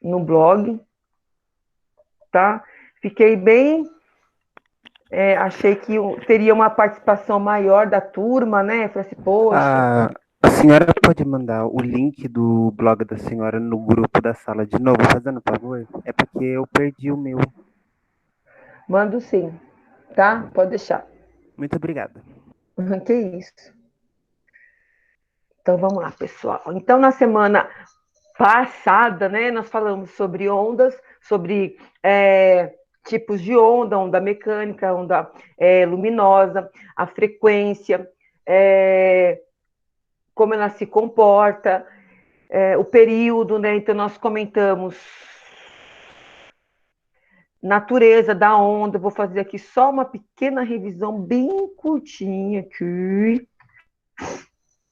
no blog, tá? Fiquei bem, achei que teria uma participação maior da turma, né? Falei assim, poxa, A senhora pode mandar o link do blog da senhora no grupo da sala de novo, fazendo favor? É porque eu perdi o meu. mando sim, tá? Pode deixar. Muito obrigada. Que isso. Então vamos lá, pessoal. Então, na semana passada, né, nós falamos sobre ondas, sobre tipos de onda, onda mecânica, onda luminosa, a frequência, é, como ela se comporta, o período, né? Então, nós comentamos natureza da onda. Vou fazer aqui só uma pequena revisão bem curtinha aqui,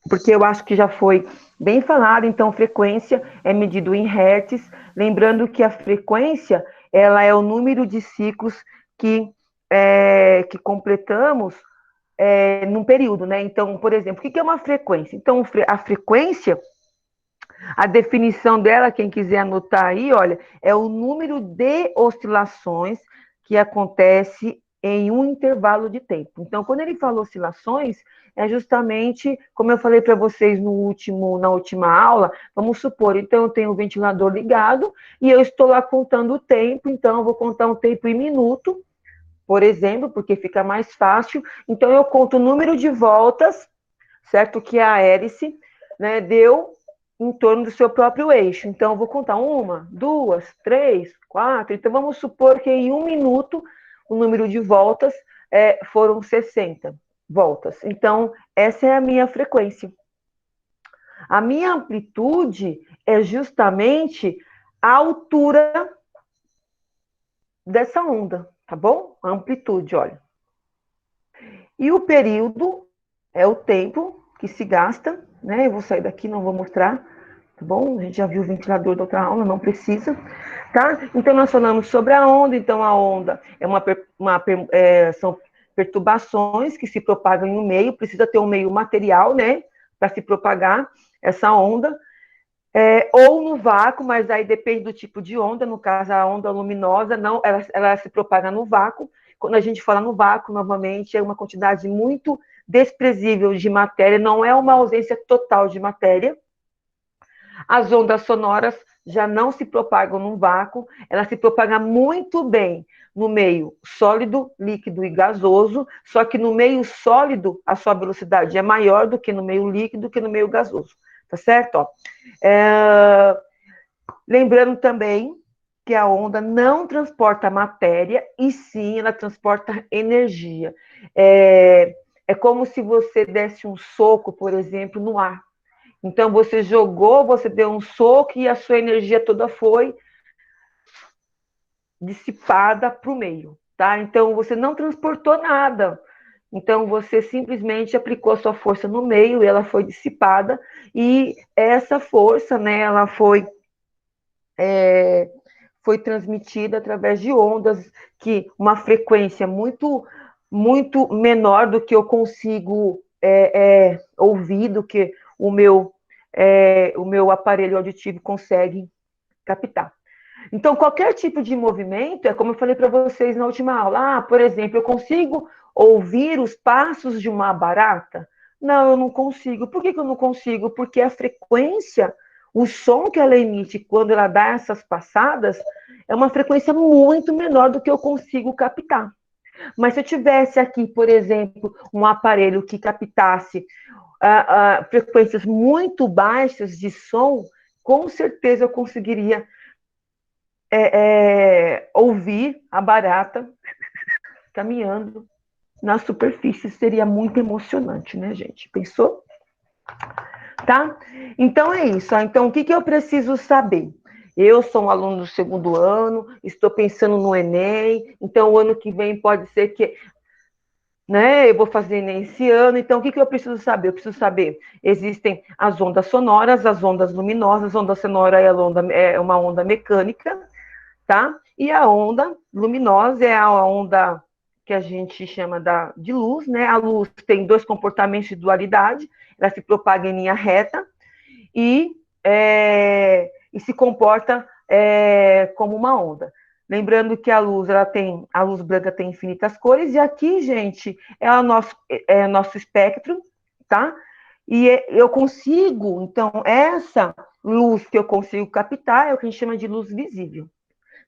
porque eu acho que já foi bem falado. Então, frequência é medido em hertz, lembrando que a frequência ela é o número de ciclos que completamos num período, né? Então, por exemplo, o que é uma frequência? Então, a frequência, a definição dela, quem quiser anotar aí, olha, é o número de oscilações que acontece em um intervalo de tempo. Então, quando ele fala oscilações, é justamente, como eu falei para vocês na última aula, vamos supor, então eu tenho o ventilador ligado e eu estou lá contando o tempo, então eu vou contar um tempo em minuto, por exemplo, porque fica mais fácil. Então eu conto o número de voltas, certo? Que a hélice, né, deu em torno do seu próprio eixo. Então, eu vou contar uma, duas, três, quatro. Então, vamos supor que em um minuto o número de voltas foram 60 voltas. Então, essa é a minha frequência. A minha amplitude é justamente a altura dessa onda, tá bom? A amplitude, olha. E o período é o tempo que se gasta, né? Eu vou sair daqui, não vou mostrar, tá bom? A gente já viu o ventilador da outra aula, não precisa, tá? Então, nós falamos sobre a onda. Então, a onda são perturbações que se propagam em um meio, precisa ter um meio material, né? Para se propagar essa onda. Ou no vácuo, mas aí depende do tipo de onda. No caso, a onda luminosa, não, ela se propaga no vácuo. Quando a gente fala no vácuo, novamente, é uma quantidade muito desprezível de matéria, não é uma ausência total de matéria. As ondas sonoras já não se propagam no vácuo, ela se propaga muito bem no meio sólido, líquido e gasoso, só que no meio sólido a sua velocidade é maior do que no meio líquido, do que no meio gasoso, tá certo? Ó. Lembrando também que a onda não transporta matéria, e sim ela transporta energia. É como se você desse um soco, por exemplo, no ar. Então, você jogou, você deu um soco e a sua energia toda foi dissipada para o meio, tá? Então, você não transportou nada. Então, você simplesmente aplicou a sua força no meio e ela foi dissipada. E essa força, né, ela foi transmitida através de ondas que uma frequência muito menor do que eu consigo ouvir, do que o meu aparelho auditivo consegue captar. Então, qualquer tipo de movimento, é como eu falei para vocês na última aula. Por exemplo, eu consigo ouvir os passos de uma barata? Não, eu não consigo. Por que eu não consigo? Porque a frequência, o som que ela emite quando ela dá essas passadas, é uma frequência muito menor do que eu consigo captar. Mas se eu tivesse aqui, por exemplo, um aparelho que captasse frequências muito baixas de som, com certeza eu conseguiria ouvir a barata caminhando na superfície. Seria muito emocionante, né, gente? Pensou? Tá? Então é isso. Então, o que eu preciso saber? Eu sou um aluno do segundo ano, estou pensando no Enem, então o ano que vem pode ser que, né, eu vou fazer Enem esse ano. Então, o que eu preciso saber? Eu preciso saber, existem as ondas sonoras, as ondas luminosas. A onda sonora é uma onda mecânica, tá? E a onda luminosa é a onda que a gente chama de luz, né? A luz tem dois comportamentos de dualidade, ela se propaga em linha reta e se comporta como uma onda. Lembrando que a luz branca tem infinitas cores, e aqui, gente, é o nosso espectro, tá? E eu consigo, então, essa luz que eu consigo captar é o que a gente chama de luz visível.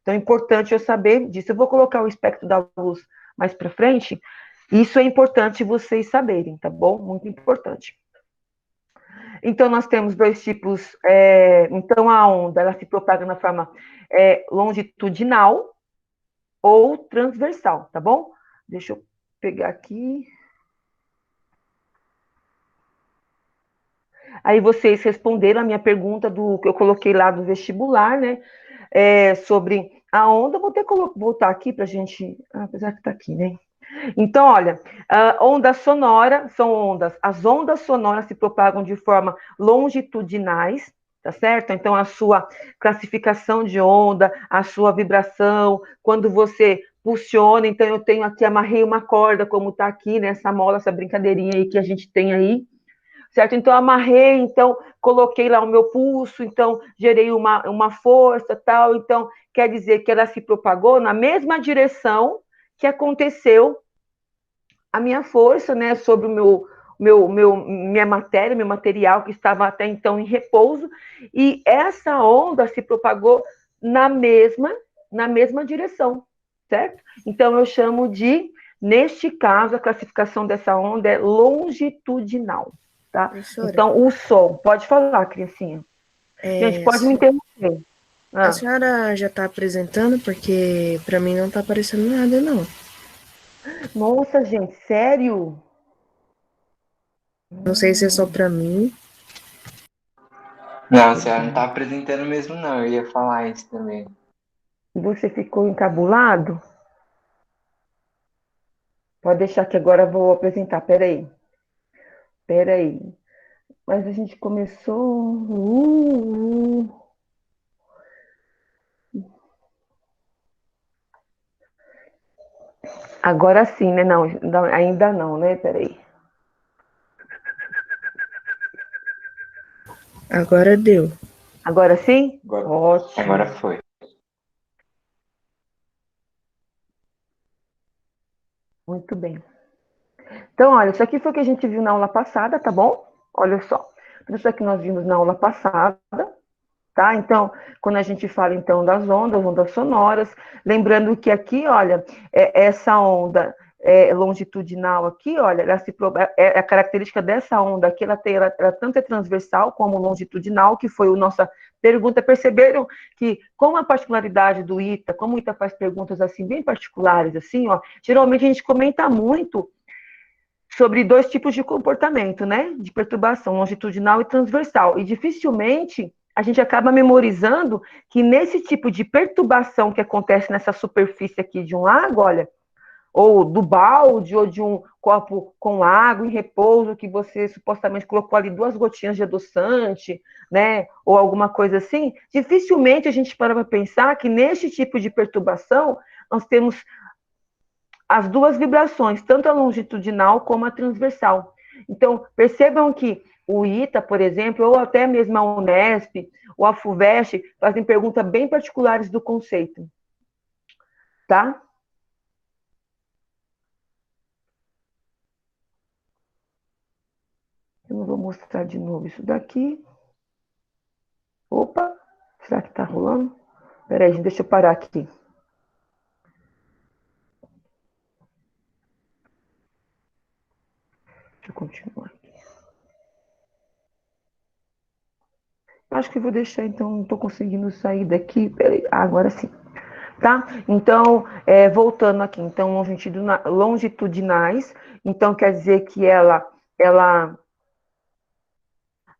Então, é importante eu saber disso. Eu vou colocar o espectro da luz mais para frente. Isso é importante vocês saberem, tá bom? Muito importante. Então, nós temos dois tipos. Então, a onda, ela se propaga na forma longitudinal ou transversal, tá bom? Deixa eu pegar aqui. Aí vocês responderam a minha pergunta do que eu coloquei lá do vestibular, né? Sobre a onda. Vou ter que voltar aqui para a gente. Apesar que está aqui, né? Então, olha, a onda sonora são ondas. As ondas sonoras se propagam de forma longitudinais, tá certo? Então, a sua classificação de onda, a sua vibração, quando você pulsiona, então eu tenho aqui, amarrei uma corda, como está aqui, nessa mola, essa brincadeirinha aí que a gente tem aí, certo? Então, amarrei, então, coloquei lá o meu pulso, então, gerei uma força, tal, então, quer dizer que ela se propagou na mesma direção que aconteceu a minha força, né, sobre minha matéria, meu material que estava até então em repouso, e essa onda se propagou na mesma direção, certo? Então eu chamo de, neste caso, a classificação dessa onda é longitudinal, tá? Professora, Então o som, pode falar, criancinha. Gente, pode me interromper. A senhora já está apresentando, porque para mim não está aparecendo nada, não. Nossa, gente, sério? Não sei se é só para mim. Não, a senhora não tá apresentando mesmo, não. Eu ia falar isso também. Você ficou encabulado? Pode deixar que agora eu vou apresentar. Peraí. Mas a gente começou. Agora sim, né? Não, ainda não, né? Peraí. Agora deu. Agora sim? Agora, Ótimo. agora foi. Muito bem. Então, olha, isso aqui foi o que a gente viu na aula passada, tá bom? Olha só. Isso aqui nós vimos na aula passada, tá? Então, quando a gente fala, então, das ondas sonoras, lembrando que aqui, olha, essa onda longitudinal aqui, olha, a característica dessa onda aqui, ela tanto é transversal como longitudinal, que foi a nossa pergunta. Perceberam que, com a particularidade do ITA, como o ITA faz perguntas, assim, bem particulares, assim, ó, geralmente a gente comenta muito sobre dois tipos de comportamento, né? De perturbação, longitudinal e transversal. E dificilmente a gente acaba memorizando que nesse tipo de perturbação que acontece nessa superfície aqui de um lago, olha, ou do balde, ou de um copo com água em repouso, que você supostamente colocou ali 2 gotinhas de adoçante, né? Ou alguma coisa assim, dificilmente a gente para pensar que nesse tipo de perturbação nós temos as duas vibrações, tanto a longitudinal como a transversal. Então, percebam que o ITA, por exemplo, ou até mesmo a Unesp, ou a FUVEST, fazem perguntas bem particulares do conceito. Tá? Eu não vou mostrar de novo isso daqui. Opa, será que tá rolando? Peraí, gente, deixa eu parar aqui. Deixa eu continuar aqui. Acho que vou deixar, então, não estou conseguindo sair daqui. Peraí, agora sim. Tá? Então, voltando aqui, então, longitudinais, então quer dizer que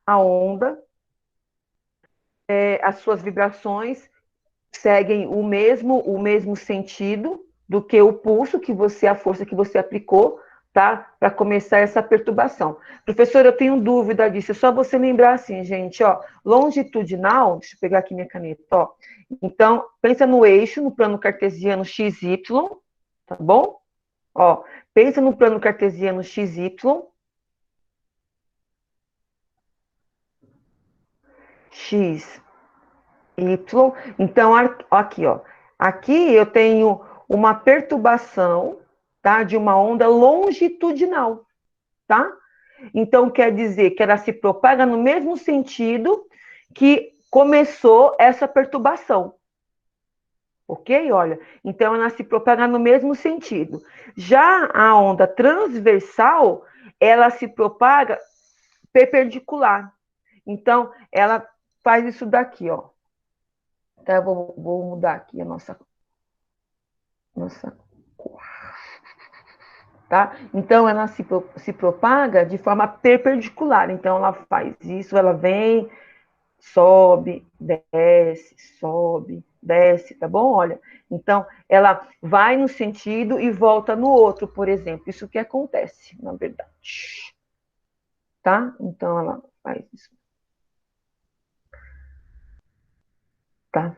a onda, as suas vibrações seguem o mesmo sentido do que o pulso a força que você aplicou, tá? Para começar essa perturbação. Professor, eu tenho dúvida disso, é só você lembrar assim, gente, ó, longitudinal, deixa eu pegar aqui minha caneta, ó. Então, pensa no eixo, no plano cartesiano XY, tá bom? Ó, pensa no plano cartesiano XY, X, Y. Então, aqui, ó. Aqui eu tenho uma perturbação, tá? De uma onda longitudinal, tá? Então, quer dizer que ela se propaga no mesmo sentido que começou essa perturbação. Ok? Olha, então ela se propaga no mesmo sentido. Já a onda transversal, ela se propaga perpendicular. Então, ela faz isso daqui, ó. Tá, eu vou mudar aqui a nossa cor, tá? Então, ela se propaga de forma perpendicular. Então, ela faz isso, ela vem, sobe, desce, tá bom? Olha, então, ela vai no sentido e volta no outro, por exemplo. Isso que acontece, na verdade. Tá? Então, ela faz isso. Tá?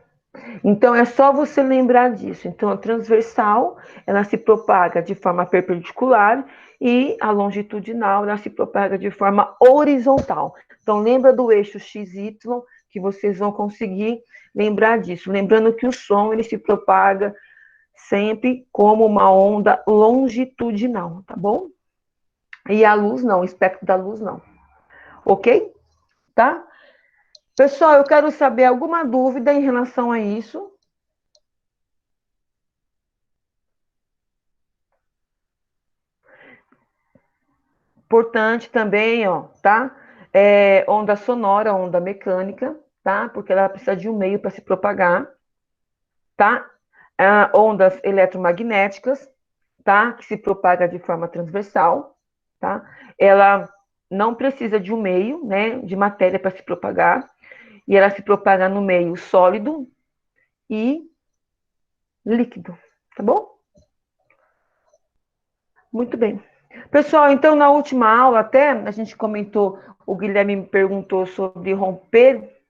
Então, é só você lembrar disso. Então, a transversal, ela se propaga de forma perpendicular e a longitudinal, ela se propaga de forma horizontal. Então, lembra do eixo XY, que vocês vão conseguir lembrar disso. Lembrando que o som, ele se propaga sempre como uma onda longitudinal, tá bom? E a luz não, o espectro da luz não. Ok? Tá? Pessoal, eu quero saber alguma dúvida em relação a isso. Importante também, ó, tá? Onda sonora, onda mecânica, tá? Porque ela precisa de um meio para se propagar, tá? Ondas eletromagnéticas, tá? Que se propaga de forma transversal, tá? Ela não precisa de um meio, né? De matéria para se propagar, e ela se propaga no meio sólido e líquido, tá bom? Muito bem. Pessoal, então na última aula até a gente comentou, o Guilherme me perguntou sobre romper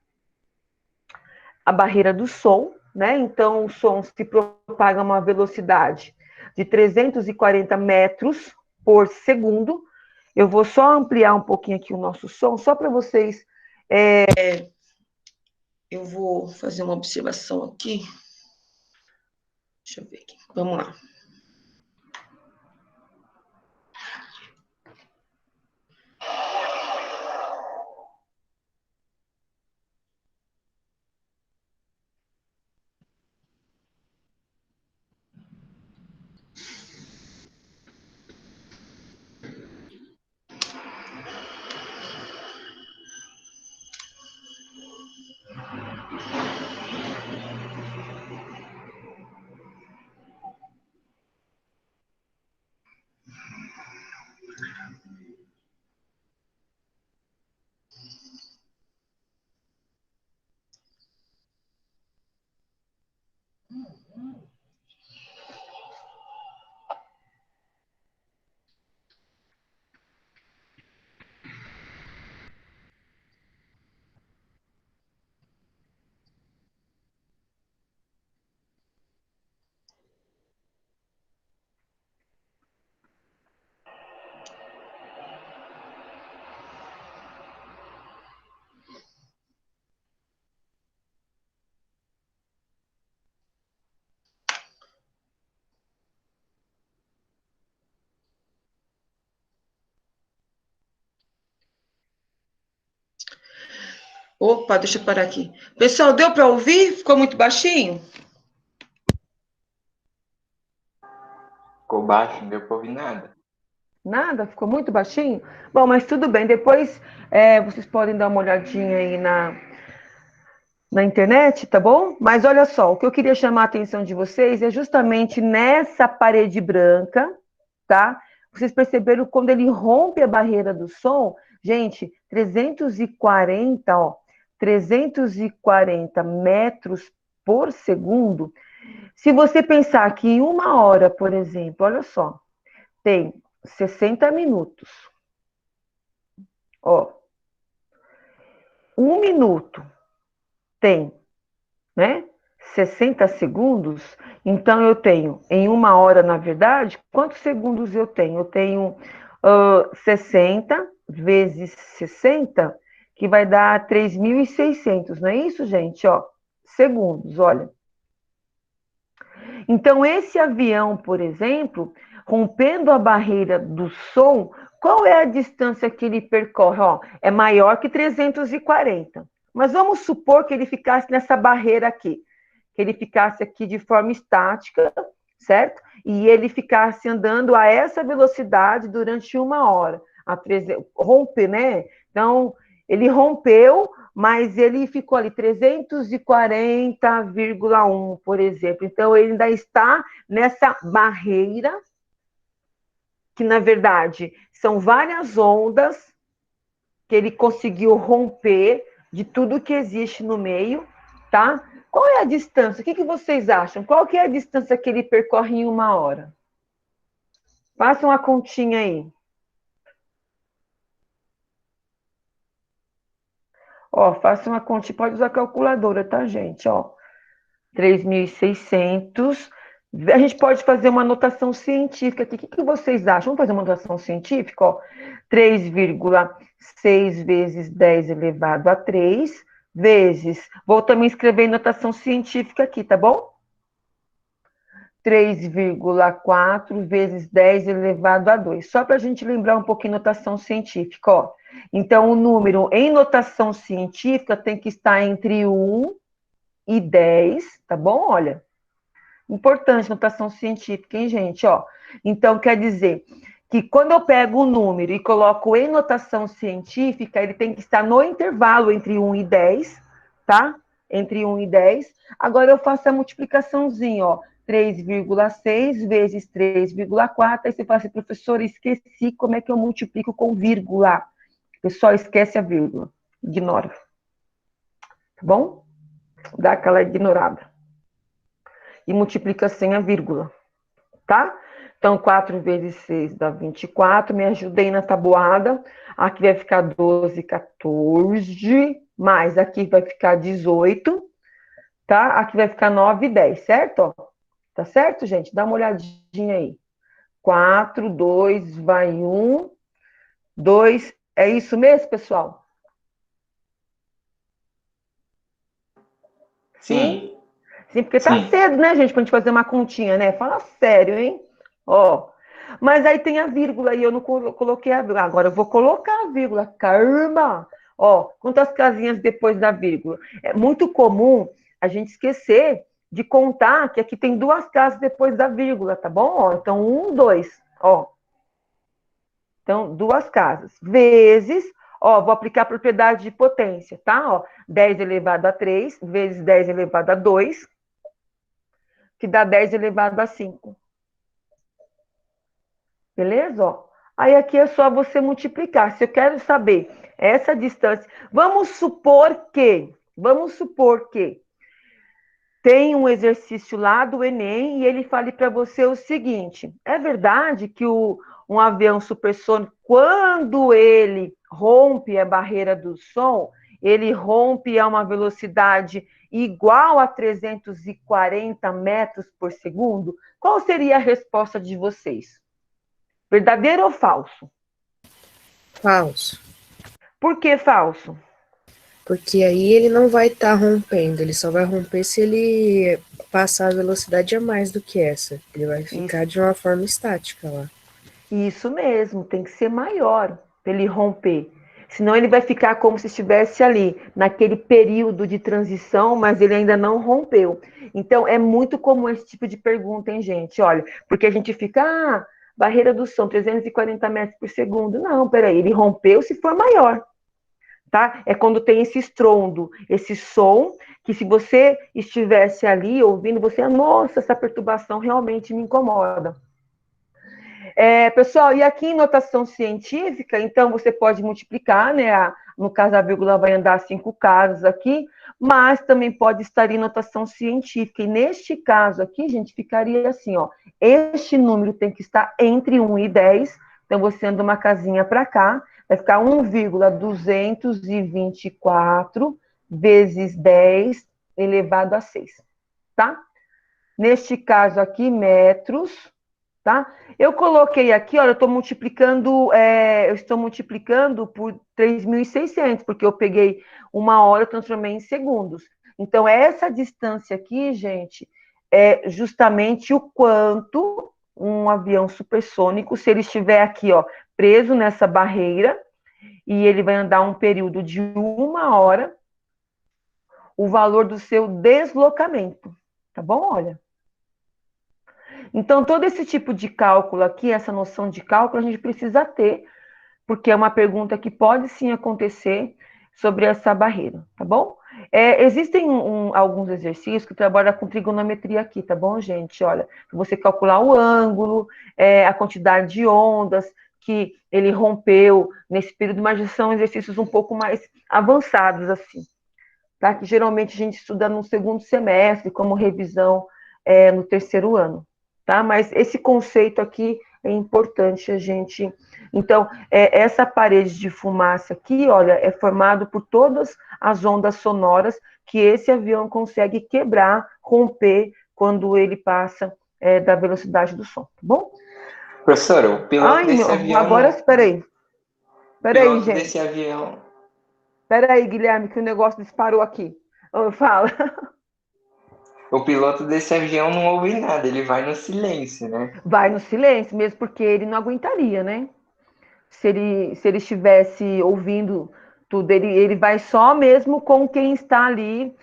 a barreira do som, né? Então o som se propaga a uma velocidade de 340 metros por segundo. Eu vou só ampliar um pouquinho aqui o nosso som, só para vocês. Eu vou fazer uma observação aqui. Deixa eu ver aqui. Vamos lá. Opa, deixa eu parar aqui. Pessoal, deu para ouvir? Ficou muito baixinho? Ficou baixo, não deu pra ouvir nada. Nada? Ficou muito baixinho? Bom, mas tudo bem. Depois vocês podem dar uma olhadinha aí na internet, tá bom? Mas olha só, o que eu queria chamar a atenção de vocês é justamente nessa parede branca, tá? Vocês perceberam quando ele rompe a barreira do som? Gente, 340, ó, 340 metros por segundo. Se você pensar que em uma hora, por exemplo, olha só, tem 60 minutos, ó, um minuto tem, né? 60 segundos, então eu tenho, em uma hora, na verdade, quantos segundos eu tenho? Eu tenho 60 vezes 60, que vai dar 3.600, não é isso, gente? Ó, segundos, olha. Então, esse avião, por exemplo, rompendo a barreira do som, qual é a distância que ele percorre? Ó, é maior que 340. Mas vamos supor que ele ficasse nessa barreira aqui, que ele ficasse aqui de forma estática, certo? E ele ficasse andando a essa velocidade durante 1 hora. Rompe, né? Então, ele rompeu, mas ele ficou ali 340,1, por exemplo. Então, ele ainda está nessa barreira, que, na verdade, são várias ondas que ele conseguiu romper de tudo que existe no meio, tá? Qual é a distância? O que vocês acham? Qual que é a distância que ele percorre em 1 hora? Façam uma continha aí. Ó, faça uma continha, pode usar a calculadora, tá, gente? Ó, 3.600. A gente pode fazer uma anotação científica aqui. O que vocês acham? Vamos fazer uma anotação científica? Ó, 3,6 vezes 10 elevado a 3, vezes... Vou também escrever em notação científica aqui, tá bom? 3,4 vezes 10 elevado a 2. Só para a gente lembrar um pouquinho notação científica, ó. Então, o número em notação científica tem que estar entre 1 e 10, tá bom? Olha, importante notação científica, hein, gente? Ó, então, quer dizer que quando eu pego o número e coloco em notação científica, ele tem que estar no intervalo entre 1 e 10, tá? Entre 1 e 10. Agora, eu faço a multiplicaçãozinha, ó. 3,6 vezes 3,4. Aí você fala assim, professor, esqueci como é que eu multiplico com vírgula. Pessoal, esquece a vírgula. Ignora. Tá bom? Dá aquela ignorada. E multiplica sem a vírgula. Tá? Então, 4 vezes 6 dá 24. Me ajudei na tabuada. Aqui vai ficar 12, 14. Mais aqui vai ficar 18. Tá? Aqui vai ficar 9 e 10, certo? Ó. Tá certo, gente? Dá uma olhadinha aí. 4, 2, vai 1, 2. É isso mesmo, pessoal? Sim, Sim, porque tá sim. cedo, né, gente, pra gente fazer uma continha, né? Fala sério, hein? Ó. Mas aí tem a vírgula e eu não coloquei a vírgula. Agora eu vou colocar a vírgula. Caramba! Ó, quantas casinhas depois da vírgula? É muito comum a gente esquecer de contar que aqui tem 2 casas depois da vírgula, tá bom? Ó, então, 1, 2, ó. Então, 2 casas. Vezes, ó, vou aplicar a propriedade de potência, tá? Ó, 10 elevado a 3, vezes 10 elevado a 2, que dá 10 elevado a 5. Beleza? Ó. Aí aqui é só você multiplicar. Se eu quero saber essa distância, vamos supor que tem um exercício lá do Enem e ele fale para você o seguinte: é verdade que um avião supersônico, quando ele rompe a barreira do som, ele rompe a uma velocidade igual a 340 metros por segundo? Qual seria a resposta de vocês? Verdadeiro ou falso? Falso. Por que falso? Porque aí ele não vai estar rompendo, ele só vai romper se ele passar a velocidade a mais do que essa. Ele vai ficar de uma forma estática lá. Isso mesmo, tem que ser maior para ele romper. Senão ele vai ficar como se estivesse ali, naquele período de transição, mas ele ainda não rompeu. Então, é muito comum esse tipo de pergunta, hein, gente? Olha, porque a gente fica, barreira do som, 340 metros por segundo. Não, peraí, ele rompeu se for maior, tá? É quando tem esse estrondo, esse som, que se você estivesse ali ouvindo, você, nossa, essa perturbação realmente me incomoda. Pessoal, e aqui em notação científica, então você pode multiplicar, né? No caso, a vírgula vai andar 5 casas aqui, mas também pode estar em notação científica. E neste caso aqui, gente, ficaria assim, ó. Este número tem que estar entre 1 e 10, então você anda uma casinha para cá, vai ficar 1,224 vezes 10 elevado a 6, tá? Neste caso aqui, metros, tá? Eu coloquei aqui, olha, eu estou multiplicando por 3.600, porque eu peguei 1 hora e transformei em segundos. Então, essa distância aqui, gente, é justamente o quanto um avião supersônico, se ele estiver aqui, ó, preso nessa barreira, e ele vai andar um período de 1 hora, o valor do seu deslocamento, tá bom? Olha. Então, todo esse tipo de cálculo aqui, essa noção de cálculo, a gente precisa ter, porque é uma pergunta que pode sim acontecer sobre essa barreira, tá bom? Existem alguns exercícios que trabalham com trigonometria aqui, tá bom, gente? Olha, você calcular o ângulo, a quantidade de ondas que ele rompeu nesse período, mas são exercícios um pouco mais avançados, assim, tá? Que geralmente a gente estuda no segundo semestre, como revisão no terceiro ano, tá? Mas esse conceito aqui é importante a gente... Então, essa parede de fumaça aqui, olha, é formado por todas as ondas sonoras que esse avião consegue quebrar, romper, quando ele passa da velocidade do som, tá bom? Professora, o piloto desse avião agora, espera aí, gente. Desse avião... Espera aí, Guilherme, que o negócio disparou aqui. Fala. O piloto desse avião não ouve nada, ele vai no silêncio, né? Vai no silêncio, mesmo porque ele não aguentaria, né? Se ele estivesse ouvindo tudo, ele vai só mesmo com quem está ali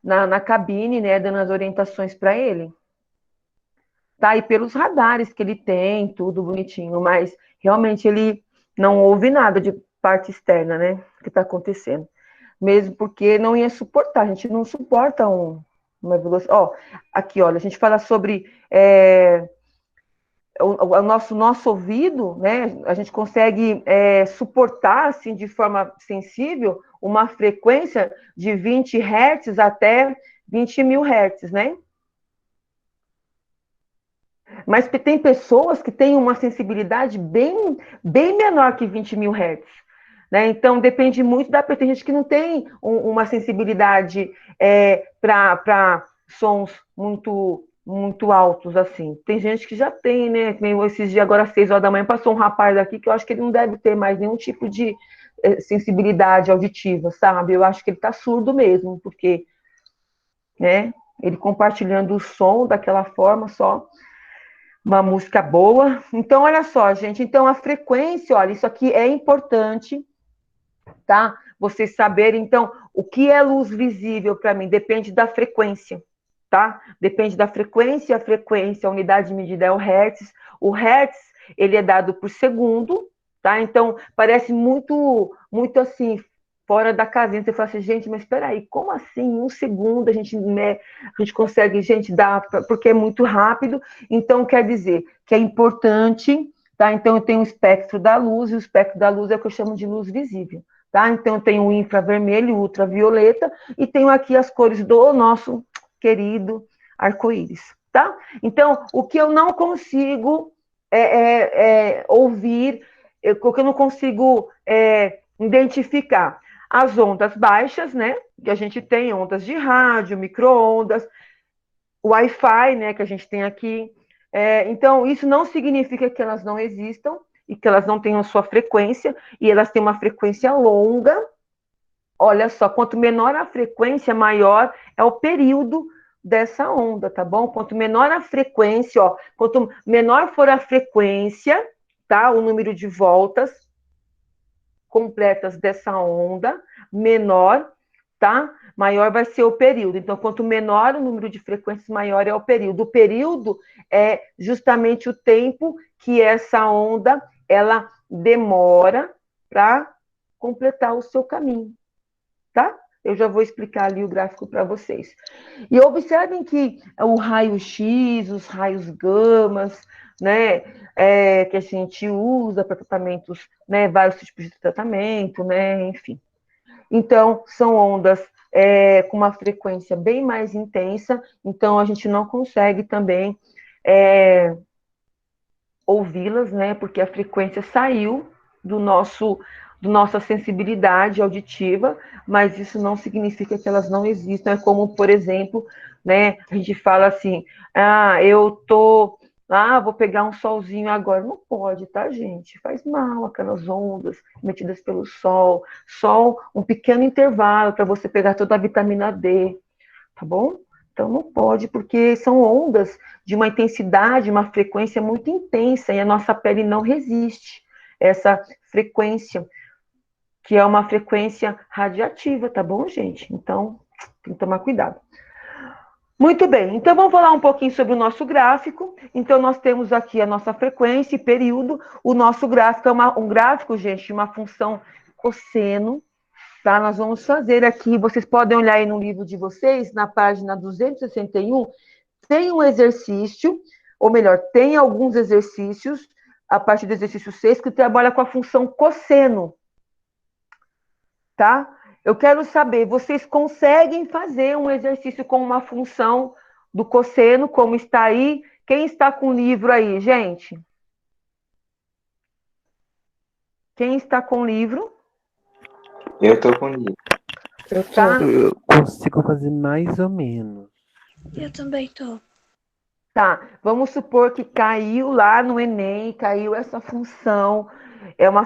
na cabine, né, dando as orientações para ele. Tá? E pelos radares que ele tem, tudo bonitinho, mas realmente ele não ouve nada de parte externa, né, que está acontecendo. Mesmo porque não ia suportar, a gente não suporta uma velocidade. Ó, aqui, olha, a gente fala sobre o nosso ouvido, né, a gente consegue suportar, assim, de forma sensível, uma frequência de 20 Hz até 20.000 Hz, né? Mas tem pessoas que têm uma sensibilidade bem, bem menor que 20.000 Hz. Né? Então, depende muito da pessoa. Tem gente que não tem uma sensibilidade para sons muito altos, assim. Tem gente que já tem, né? Esses dias, agora às 6 horas da manhã, passou um rapaz aqui que eu acho que ele não deve ter mais nenhum tipo de sensibilidade auditiva, sabe? Eu acho que ele está surdo mesmo, porque, né, ele compartilhando o som daquela forma só, uma música boa. Então, olha só, gente, então a frequência, olha, isso aqui é importante, tá? Vocês saberem, então, o que é luz visível para mim depende da frequência, tá? Depende da frequência, a unidade de medida é o hertz, ele é dado por segundo, tá? Então, parece muito assim, fora da casinha, você fala assim, gente, mas espera aí, como assim, em 1 segundo a gente consegue, gente, dar, porque é muito rápido, então quer dizer que é importante, tá? Então eu tenho o espectro da luz, e o espectro da luz é o que eu chamo de luz visível, tá? Então eu tenho o infravermelho, o ultravioleta, e tenho aqui as cores do nosso querido arco-íris, tá? Então, o que eu não consigo ouvir, o que eu não consigo identificar, as ondas baixas, né, que a gente tem, ondas de rádio, micro-ondas, Wi-Fi, né, que a gente tem aqui. Então, isso não significa que elas não existam e que elas não tenham sua frequência, e elas têm uma frequência longa. Olha só, quanto menor a frequência, maior é o período dessa onda, tá bom? Quanto menor a frequência, ó, quanto menor for a frequência, tá, o número de voltas completas dessa onda, menor, tá? Maior vai ser o período. Então, quanto menor o número de frequências, maior é o período. O período é justamente o tempo que essa onda, ela demora para completar o seu caminho, tá? Eu já vou explicar ali o gráfico para vocês. E observem que o raio-x, os raios gamas, né, que a gente usa para tratamentos, né, vários tipos de tratamento, né, enfim. Então, são ondas com uma frequência bem mais intensa, então a gente não consegue também ouvi-las, né, porque a frequência saiu do nossa sensibilidade auditiva, mas isso não significa que elas não existam. É como, por exemplo, né, a gente fala assim, eu tô Ah, vou pegar um solzinho agora. Não pode, tá, gente? Faz mal aquelas ondas emitidas pelo sol. Sol, um pequeno intervalo para você pegar toda a vitamina D, tá bom? Então não pode, porque são ondas de uma intensidade, uma frequência muito intensa e a nossa pele não resiste a essa frequência, que é uma frequência radiativa, tá bom, gente? Então tem que tomar cuidado. Muito bem, então vamos falar um pouquinho sobre o nosso gráfico. Então, nós temos aqui a nossa frequência e período. O nosso gráfico é um gráfico, gente, de uma função cosseno, tá? Nós vamos fazer aqui, vocês podem olhar aí no livro de vocês, na página 261, tem um exercício, ou melhor, tem alguns exercícios, a partir do exercício 6, que trabalha com a função cosseno, tá? Eu quero saber, vocês conseguem fazer um exercício com uma função do cosseno, como está aí? Quem está com o livro aí, gente? Quem está com o livro? Eu tô com livro. Eu tô. Tá? Eu consigo fazer mais ou menos. Eu também tô. Tá. Vamos supor que caiu lá no Enem, caiu essa função, é uma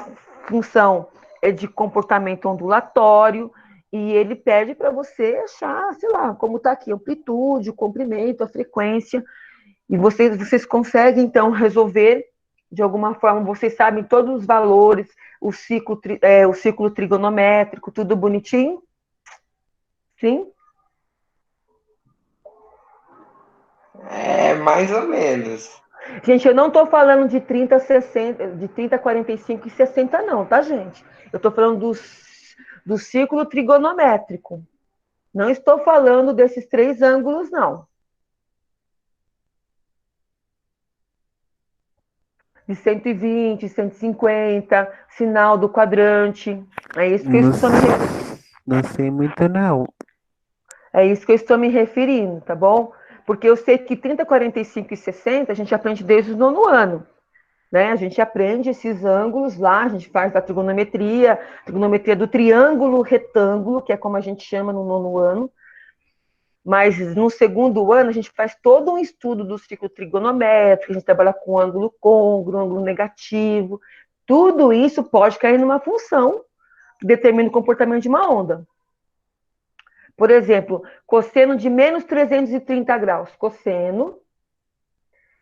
função de comportamento ondulatório, e ele pede para você achar, sei lá, como está aqui, a amplitude, o comprimento, a frequência. E vocês conseguem, então, resolver de alguma forma, vocês sabem todos os valores, o ciclo trigonométrico, tudo bonitinho? Sim? É mais ou menos. Gente, eu não estou falando de 30, 60, de 30, 45 e 60, não, tá, gente? Eu estou falando do círculo trigonométrico. Não estou falando desses 3 ângulos, não. De 120, 150, sinal do quadrante. É isso que eu Não, estou me referindo. não sei muito, não. É isso que eu estou me referindo, tá bom? Porque eu sei que 30, 45 e 60 a gente aprende desde o 9º ano, né? A gente aprende esses ângulos lá, a gente faz a trigonometria do triângulo retângulo, que é como a gente chama no 9º ano. Mas no 2º ano a gente faz todo um estudo do ciclo trigonométrico, a gente trabalha com ângulo côngruo, ângulo negativo. Tudo isso pode cair numa função que determina o comportamento de uma onda. Por exemplo, cosseno de menos 330 graus. Cosseno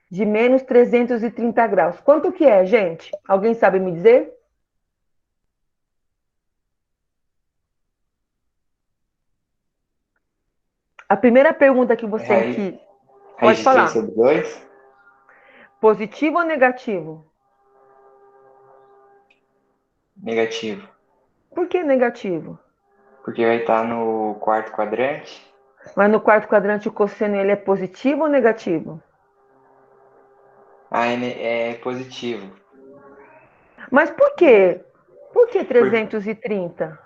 de menos 330 graus. Quanto que é, gente? Alguém sabe me dizer? A primeira pergunta que você tem que... Raiz Pode de 3 falar. sobre 2? Positivo ou negativo? Negativo. Por que negativo? Porque vai estar no quarto quadrante. Mas no 4º quadrante o cosseno ele é positivo ou negativo? Ah, é positivo. Mas por quê? Por que 330?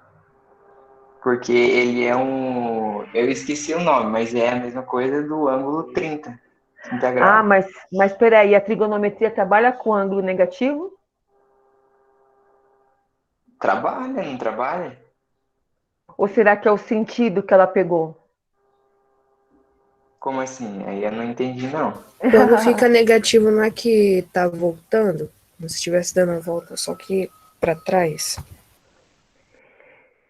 Porque ele é um... Eu esqueci o nome, mas é a mesma coisa do ângulo 30. 30 Ah, graus. mas peraí, a trigonometria trabalha com ângulo negativo? Trabalha, não trabalha? Ou será que é o sentido que ela pegou? Como assim? Aí eu não entendi, não. Quando fica negativo, não é que tá voltando? Como se estivesse dando a volta, só que para trás.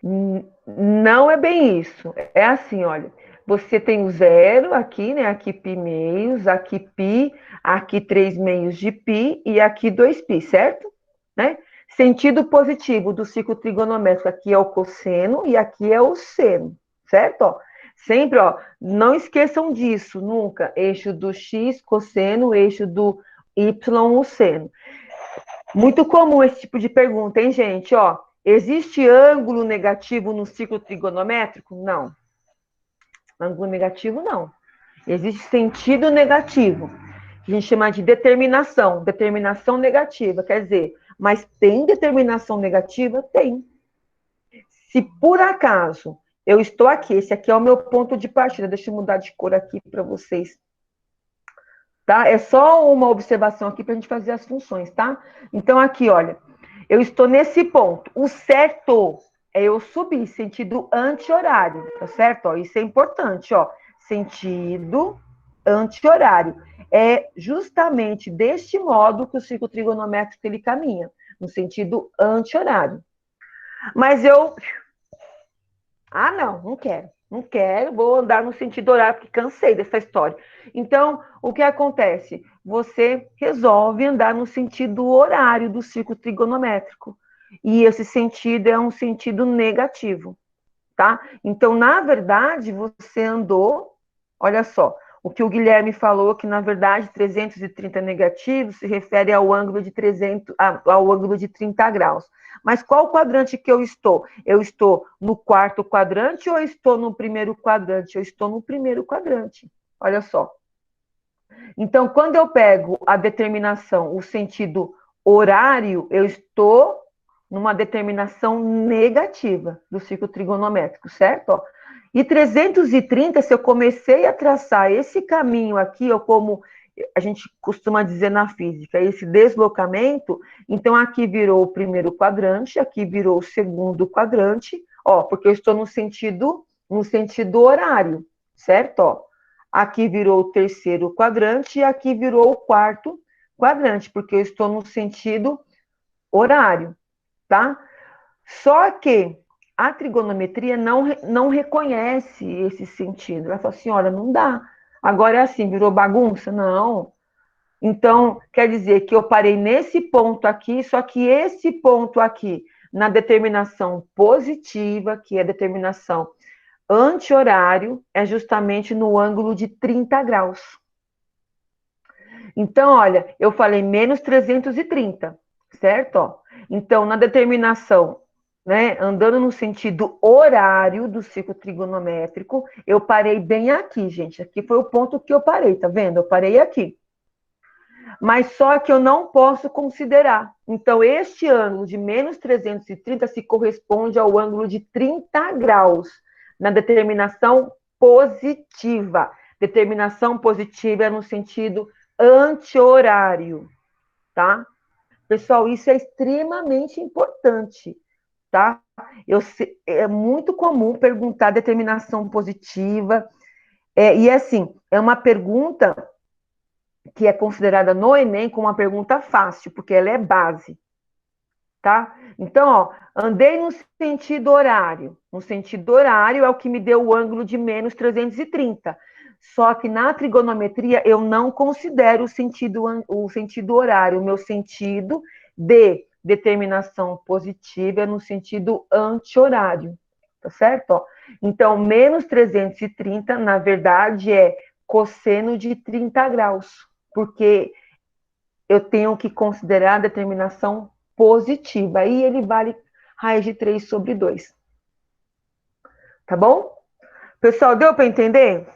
Não é bem isso. É assim, olha. Você tem o 0 aqui, né? Aqui π meios, aqui π, aqui 3 meios de π e aqui 2π, certo? Né? Sentido positivo do ciclo trigonométrico, aqui é o cosseno e aqui é o seno, certo? Ó, sempre, ó, não esqueçam disso, nunca. Eixo do x, cosseno, eixo do y, o seno. Muito comum esse tipo de pergunta, hein, gente? Ó, existe ângulo negativo no ciclo trigonométrico? Não. Ângulo negativo, não. Existe sentido negativo, que a gente chama de determinação. Determinação negativa, quer dizer, mas tem determinação negativa? Tem. Se por acaso eu estou aqui, esse aqui é o meu ponto de partida, deixa eu mudar de cor aqui para vocês. Tá? É só uma observação aqui para a gente fazer as funções, tá? Então, aqui, olha, eu estou nesse ponto. O certo é eu subir, sentido anti-horário, tá certo? Ó, isso é importante, ó. Sentido anti-horário. É justamente deste modo que o ciclo trigonométrico ele caminha, no sentido anti-horário. Mas não quero. Não quero, vou andar no sentido horário, porque cansei dessa história. Então, o que acontece? Você resolve andar no sentido horário do ciclo trigonométrico. E esse sentido é um sentido negativo, tá? Então, na verdade, você andou, olha só, o que o Guilherme falou, que na verdade 330 negativo se refere ao ângulo de 300, ao ângulo de 30 graus. Mas qual quadrante que eu estou? Eu estou no quarto quadrante ou eu estou no primeiro quadrante? Eu estou no primeiro quadrante. Olha só. Então, quando eu pego a determinação, o sentido horário, eu estou numa determinação negativa do ciclo trigonométrico, certo? E 330, se eu comecei a traçar esse caminho aqui, ou como a gente costuma dizer na física, esse deslocamento, então aqui virou o primeiro quadrante, aqui virou o segundo quadrante, ó, porque eu estou no sentido horário, certo? Ó, aqui virou o terceiro quadrante e aqui virou o quarto quadrante, porque eu estou no sentido horário, tá? Só que a trigonometria não reconhece esse sentido. Ela fala assim, olha, não dá. Agora é assim, virou bagunça? Não. Então, quer dizer que eu parei nesse ponto aqui, só que esse ponto aqui, na determinação positiva, que é a determinação anti-horário, é justamente no ângulo de 30 graus. Então, olha, eu falei menos 330, certo? Ó, então, na determinação, né, andando no sentido horário do ciclo trigonométrico, eu parei bem aqui, gente. Aqui foi o ponto que eu parei, tá vendo? Eu parei aqui. Mas só que eu não posso considerar. Então, este ângulo de menos 330 se corresponde ao ângulo de 30 graus, na determinação positiva. Determinação positiva é no sentido anti-horário, tá? Pessoal, isso é extremamente importante, tá? É muito comum perguntar determinação positiva, e assim, é uma pergunta que é considerada no Enem como uma pergunta fácil, porque ela é base, tá? Então, ó, andei no sentido horário. No sentido horário é o que me deu o ângulo de menos 330. Só que na trigonometria eu não considero o sentido horário. O meu sentido de determinação positiva é no sentido anti-horário, tá certo? Ó, então, menos 330, na verdade, é cosseno de 30 graus, porque eu tenho que considerar a determinação positiva. Aí ele vale raiz de 3 sobre 2. Tá bom? Pessoal, deu para entender?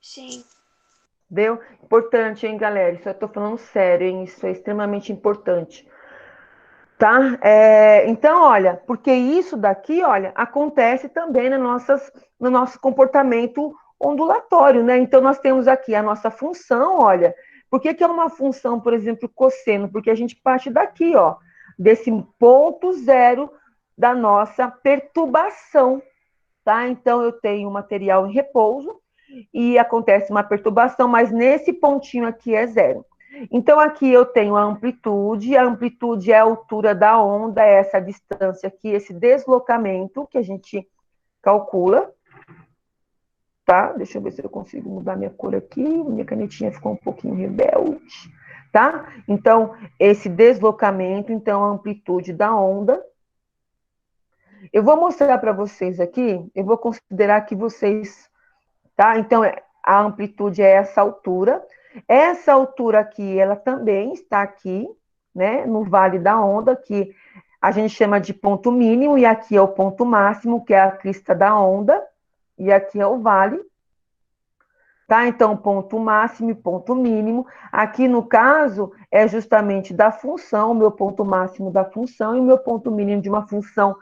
Sim. Deu? Importante, hein, galera? Isso eu tô falando sério, hein? Isso é extremamente importante. Tá? Então, olha, porque isso daqui, olha, acontece também no nosso comportamento ondulatório, né? Então, nós temos aqui a nossa função, olha. Por que é uma função, por exemplo, cosseno? Porque a gente parte daqui, ó, desse ponto zero da nossa perturbação, tá? Então, eu tenho um material em repouso e acontece uma perturbação, mas nesse pontinho aqui é zero. Então, aqui eu tenho a amplitude é a altura da onda, é essa distância aqui, esse deslocamento que a gente calcula, tá? Deixa eu ver se eu consigo mudar minha cor aqui, minha canetinha ficou um pouquinho rebelde, tá? Então, esse deslocamento, então, a amplitude da onda. Eu vou mostrar para vocês aqui, eu vou considerar que vocês, tá? Então, a amplitude é essa altura. Essa altura aqui, ela também está aqui, né, no vale da onda, que a gente chama de ponto mínimo, e aqui é o ponto máximo, que é a crista da onda, e aqui é o vale, tá? Então, ponto máximo e ponto mínimo. Aqui, no caso, é justamente da função, o meu ponto máximo da função e o meu ponto mínimo de uma função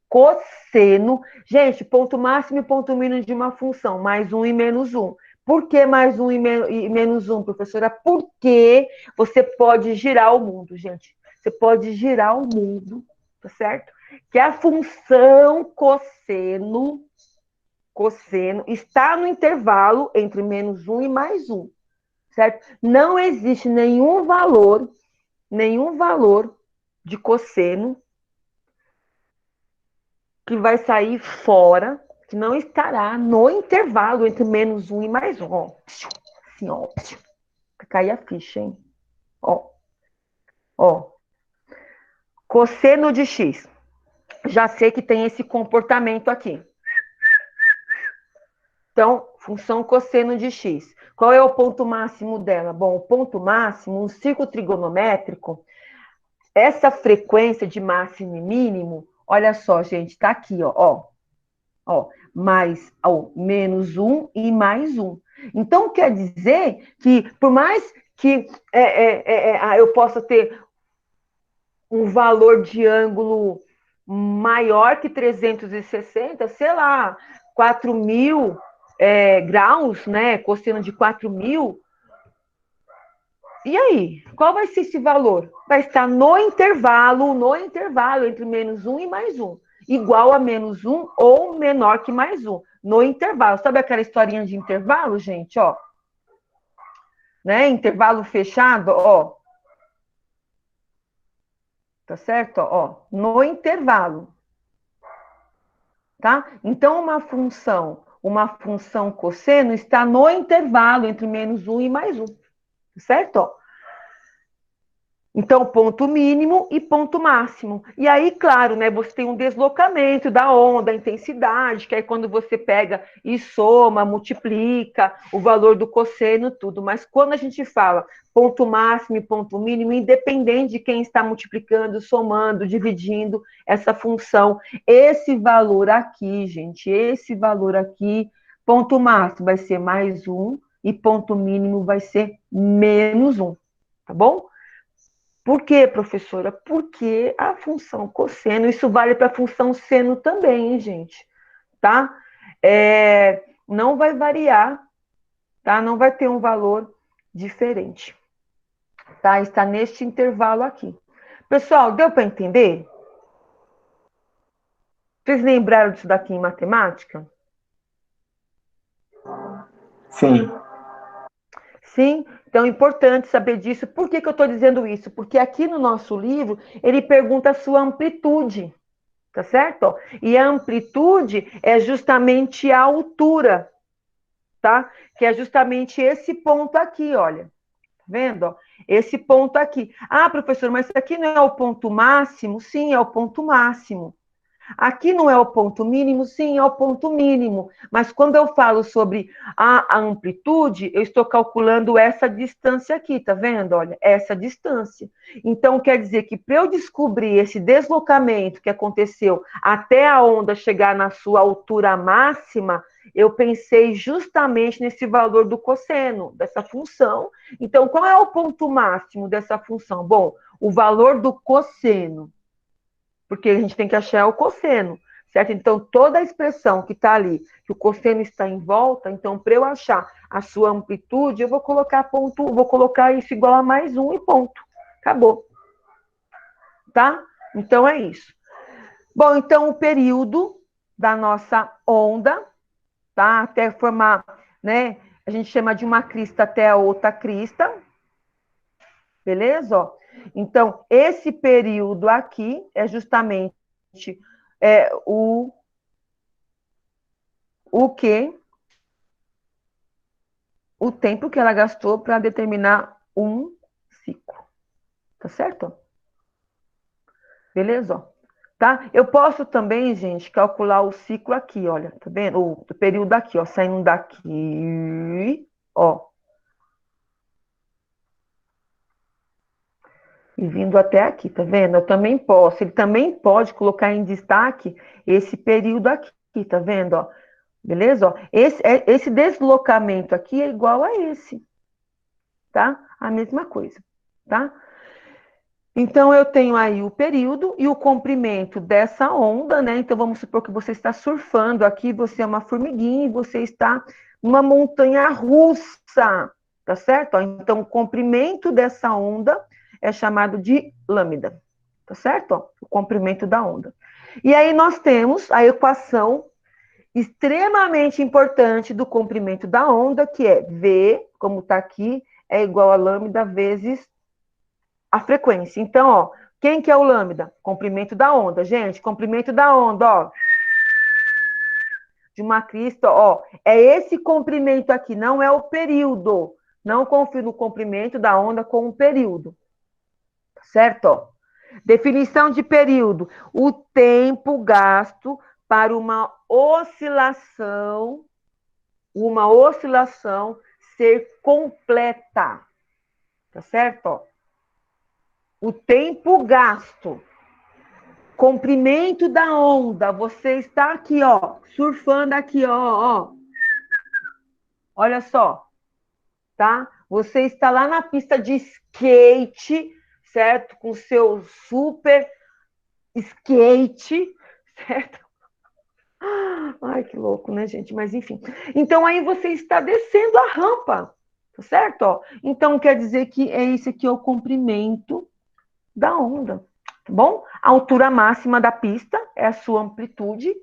cosseno. Gente, ponto máximo e ponto mínimo de uma função, mais um e menos um. Por que mais um e menos um, professora? Porque você pode girar o mundo, gente. Você pode girar o mundo, tá certo? Que a função cosseno, cosseno está no intervalo entre -1 e +1, certo? Não existe nenhum valor de cosseno que vai sair fora, que não estará no intervalo entre -1 e +1. Ó, assim, ó. Cai a ficha, hein? Ó. Cosseno de x. Já sei que tem esse comportamento aqui. Então, função cosseno de x. Qual é o ponto máximo dela? Bom, o ponto máximo, um círculo trigonométrico, essa frequência de máximo e mínimo, olha só, gente, tá aqui, ó, mais, -1 e +1. Então, quer dizer que, por mais que eu possa ter um valor de ângulo maior que 360, sei lá, 4.000 graus, né? Cosseno de 4.000. E aí? Qual vai ser esse valor? Vai estar no intervalo entre -1 e +1. Igual a -1 ou menor que +1. No intervalo. Sabe aquela historinha de intervalo, gente? Ó. Né? Intervalo fechado, ó. Tá certo? Ó, no intervalo. Tá? Então, uma função cosseno está no intervalo entre -1 e +1. Certo? Ó. Então, ponto mínimo e ponto máximo. E aí, claro, né, você tem um deslocamento da onda, a intensidade, que é quando você pega e soma, multiplica o valor do cosseno, tudo. Mas quando a gente fala ponto máximo e ponto mínimo, independente de quem está multiplicando, somando, dividindo essa função, esse valor aqui, gente, esse valor aqui, ponto máximo vai ser +1 e ponto mínimo vai ser -1, tá bom? Por quê, professora? Porque a função cosseno, isso vale para a função seno também, hein, gente? Tá? Não vai variar, tá? Não vai ter um valor diferente. Tá? Está neste intervalo aqui. Pessoal, deu para entender? Vocês lembraram disso daqui em matemática? Sim. Sim? Então, é importante saber disso. Por que eu estou dizendo isso? Porque aqui no nosso livro, ele pergunta a sua amplitude, tá certo? E a amplitude é justamente a altura, tá? Que é justamente esse ponto aqui, olha. Tá vendo? Esse ponto aqui. Ah, professor, mas isso aqui não é o ponto máximo? Sim, é o ponto máximo. Aqui não é o ponto mínimo? Sim, é o ponto mínimo. Mas quando eu falo sobre a amplitude, eu estou calculando essa distância aqui, tá vendo? Olha, essa distância. Então, quer dizer que para eu descobrir esse deslocamento que aconteceu até a onda chegar na sua altura máxima, eu pensei justamente nesse valor do cosseno, dessa função. Então, qual é o ponto máximo dessa função? Bom, o valor do cosseno. Porque a gente tem que achar o cosseno, certo? Então, toda a expressão que está ali, que o cosseno está em volta, então, para eu achar a sua amplitude, eu vou colocar isso igual a +1 e ponto. Acabou. Tá? Então, é isso. Bom, então, o período da nossa onda, tá? Até formar, né? A gente chama de uma crista até a outra crista. Beleza? Ó. Então, esse período aqui é justamente o que? O tempo que ela gastou para determinar um ciclo. Tá certo? Beleza? Ó. Tá? Eu posso também, gente, calcular o ciclo aqui, olha. Tá vendo? O período aqui, ó. Saindo daqui, ó. E vindo até aqui, tá vendo? Eu também posso. Ele também pode colocar em destaque esse período aqui, tá vendo? Ó, beleza? Ó, esse deslocamento aqui é igual a esse, tá? A mesma coisa, tá? Então, eu tenho aí o período e o comprimento dessa onda, né? Então, vamos supor que você está surfando aqui, você é uma formiguinha e você está numa montanha russa, tá certo? Ó, então, o comprimento dessa onda é chamado de lambda, tá certo? Ó, o comprimento da onda. E aí nós temos a equação extremamente importante do comprimento da onda, que é V, como está aqui, é igual a lambda vezes a frequência. Então, ó, quem que é o lambda? Comprimento da onda, gente. Comprimento da onda, ó. De uma crista, ó. É esse comprimento aqui, não é o período. Não confunda o comprimento da onda com o período. Certo? Ó. Definição de período. O tempo gasto para uma oscilação ser completa. Tá certo? Ó. O tempo gasto. Comprimento da onda. Você está aqui, ó, surfando aqui, ó. Olha só, tá? Você está lá na pista de skate, certo? Com seu super skate, certo? Ai, que louco, né, gente? Mas enfim. Então aí você está descendo a rampa, tá certo? Ó. Então quer dizer que é esse aqui é o comprimento da onda, tá bom? A altura máxima da pista é a sua amplitude.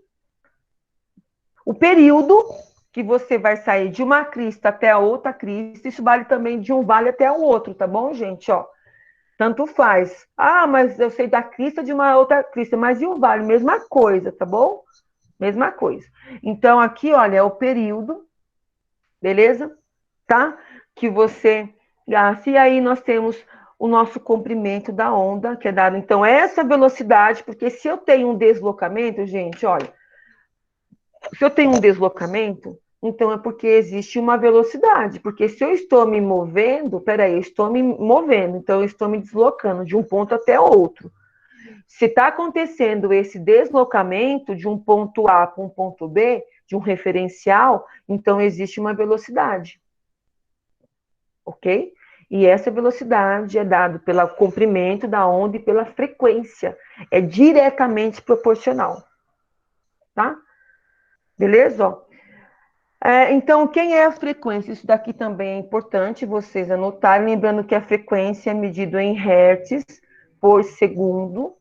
O período que você vai sair de uma crista até a outra crista, isso vale também de um vale até o outro, tá bom, gente? Ó, tanto faz. Ah, mas eu sei da crista de uma outra crista, mas e o vale? Mesma coisa, tá bom? Mesma coisa. Então, aqui, olha, é o período, beleza? Tá? Que você gasta. E aí nós temos o nosso comprimento da onda, que é dado, então, essa velocidade, porque se eu tenho um deslocamento, gente, olha, se eu tenho um deslocamento, então é porque existe uma velocidade. Porque se eu estou me movendo, peraí, eu estou me movendo, então eu estou me deslocando de um ponto até outro. Se está acontecendo esse deslocamento de um ponto A para um ponto B, de um referencial, então existe uma velocidade. Ok? E essa velocidade é dada pelo comprimento da onda e pela frequência. É diretamente proporcional. Tá? Beleza? Ó. Então, quem é a frequência? Isso daqui também é importante vocês anotarem, lembrando que a frequência é medida em hertz por segundo,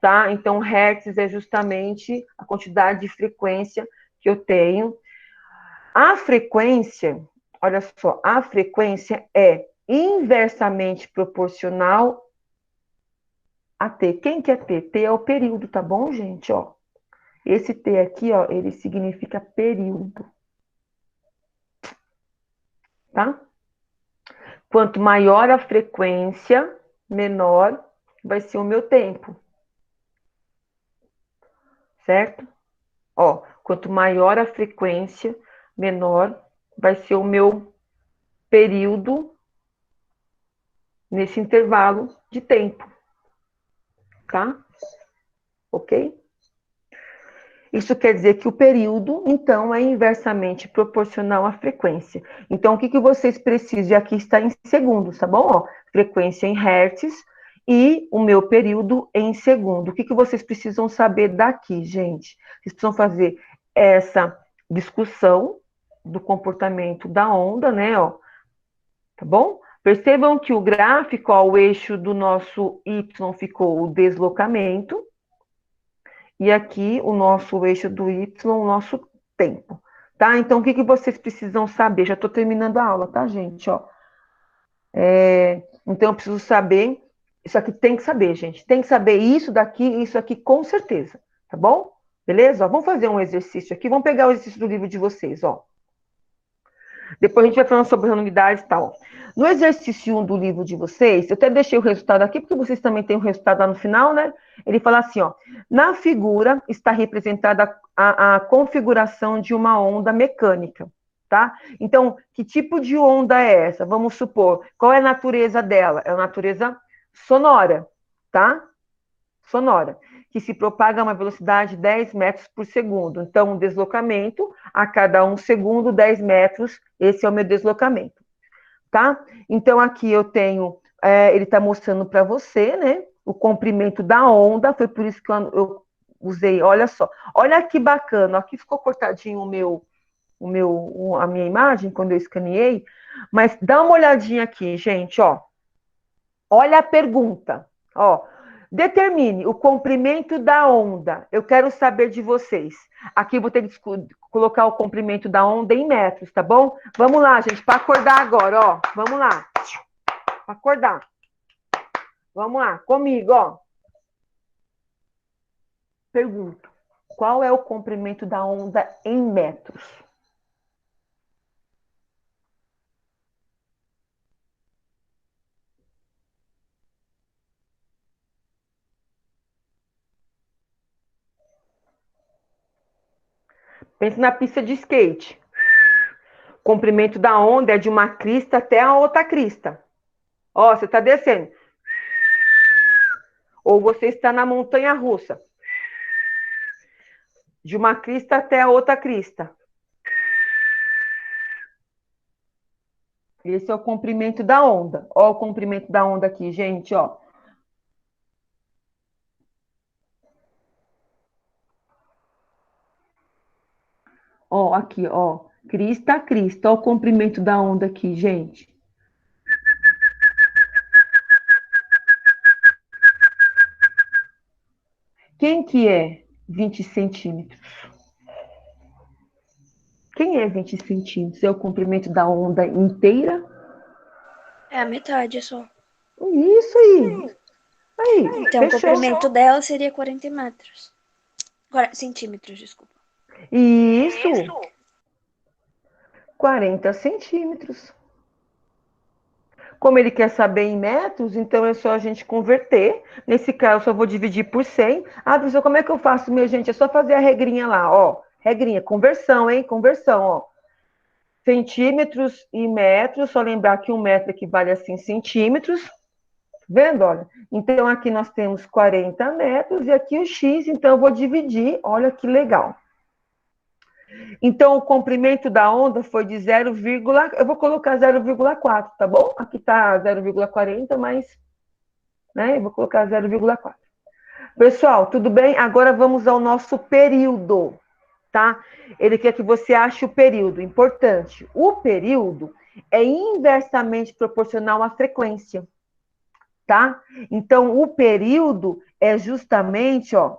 tá? Então, hertz é justamente a quantidade de frequência que eu tenho. A frequência, olha só, a frequência é inversamente proporcional a T. Quem que é T? T é o período, tá bom, gente? Ó, esse T aqui, ó, ele significa período. Tá? Quanto maior a frequência, menor vai ser o meu tempo. Certo? Ó, quanto maior a frequência, menor vai ser o meu período nesse intervalo de tempo. Tá? Ok? Isso quer dizer que o período, então, é inversamente proporcional à frequência. Então, o que vocês precisam? Aqui está em segundos, tá bom? Ó, frequência em hertz e o meu período em segundo. O que vocês precisam saber daqui, gente? Vocês precisam fazer essa discussão do comportamento da onda, né? Ó, tá bom? Percebam que o gráfico, ó, o eixo do nosso Y ficou o deslocamento. E aqui o nosso eixo do Y, o nosso tempo. Tá? Então, o que vocês precisam saber? Já estou terminando a aula, tá, gente? Ó. Então, eu preciso saber. Isso aqui tem que saber, gente. Tem que saber isso daqui e isso aqui com certeza. Tá bom? Beleza? Ó, vamos fazer um exercício aqui. Vamos pegar o exercício do livro de vocês, ó. Depois a gente vai falando sobre unidades e tal. No exercício 1 do livro de vocês, eu até deixei o resultado aqui, porque vocês também têm o resultado lá no final, né? Ele fala assim, ó. Na figura está representada a configuração de uma onda mecânica, tá? Então, que tipo de onda é essa? Vamos supor, qual é a natureza dela? É a natureza sonora, tá? Sonora, que se propaga a uma velocidade de 10 metros por segundo. Então, um deslocamento a cada 1 segundo, 10 metros, esse é o meu deslocamento, tá? Então, aqui eu tenho, ele está mostrando para você, né, o comprimento da onda, foi por isso que eu usei, olha só, olha que bacana, aqui ficou cortadinho a minha imagem, quando eu escaneei, mas dá uma olhadinha aqui, gente, ó, olha a pergunta, ó, Determine o comprimento da onda. Eu quero saber de vocês. Aqui eu vou ter que colocar o comprimento da onda em metros, tá bom? Vamos lá, gente, para acordar agora, ó. Vamos lá. Para acordar. Vamos lá, comigo, ó. Pergunto. Qual é o comprimento da onda em metros? Pense na pista de skate. O comprimento da onda é de uma crista até a outra crista. Ó, você está descendo. Ou você está na montanha russa. De uma crista até a outra crista. Esse é o comprimento da onda. Ó o comprimento da onda aqui, gente, ó. Ó, aqui, ó. Crista a crista. Ó o comprimento da onda aqui, gente. Quem que é 20 centímetros? Quem é 20 centímetros? É o comprimento da onda inteira? É a metade só. Isso aí. Aí, Então, o fechou. comprimento dela seria 40 metros. Agora, centímetros, desculpa. Isso. 40 centímetros. Como ele quer saber em metros, então é só a gente converter. Nesse caso, eu só vou dividir por 100. Ah, professor, como é que eu faço, minha gente? É só fazer a regrinha lá, ó. Regrinha, conversão, hein? Conversão, ó. Centímetros e metros, só lembrar que 1 metro equivale a 100 centímetros. Vendo, olha? Então, aqui nós temos 40 metros e aqui o X, então eu vou dividir. Olha que legal. Então, o comprimento da onda foi de 0, eu vou colocar 0,4, tá bom? Aqui está 0,40, mas né, eu vou colocar 0,4. Pessoal, tudo bem? Agora vamos ao nosso período, tá? Ele quer que você ache o período. Importante, o período é inversamente proporcional à frequência, tá? Então, o período é justamente, ó,